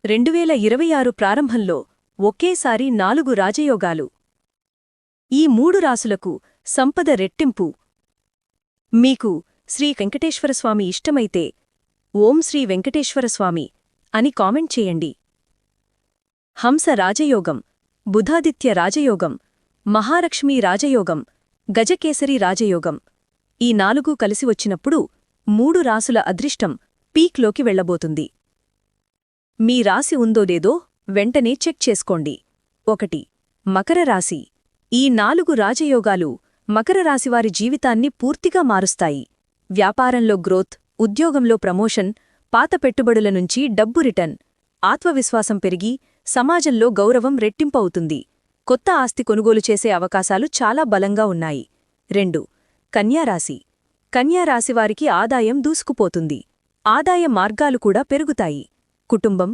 2026 ప్రారంభంలో ఒకేసారి 4 రాజయోగాలు. ఈ 3 రాసులకు సంపద రెట్టింపు. మీకు శ్రీ వెంకటేశ్వరస్వామి ఇష్టమైతే ఓం శ్రీ వెంకటేశ్వరస్వామి అని కామెంట్ చేయండి. హంస రాజయోగం, బుధాదిత్య రాజయోగం, మహాలక్ష్మీ రాజయోగం, గజకేసరి రాజయోగం. ఈ 4 కలిసి వచ్చినప్పుడు 3 రాసుల అదృష్టం పీక్లోకి వెళ్లబోతుంది. మీ రాశి ఉందో లేదో వెంటనే చెక్ చేసుకోండి. 1. మకర రాశి. ఈ 4 రాజయోగాలు మకర రాశివారి జీవితాన్ని పూర్తిగా మారుస్తాయి. వ్యాపారంలో గ్రోత్, ఉద్యోగంలో ప్రమోషన్, పాత పెట్టుబడుల నుంచి డబ్బు రిటర్న్, ఆత్మవిశ్వాసం పెరిగి సమాజంలో గౌరవం రెట్టింపవుతుంది. కొత్త ఆస్తి కొనుగోలు చేసే అవకాశాలు చాలా బలంగా ఉన్నాయి. 2. కన్యారాశి. కన్యారాశివారికి ఆదాయం దూసుకుపోతుంది. ఆదాయ మార్గాలు కూడా పెరుగుతాయి. కుటుంబం,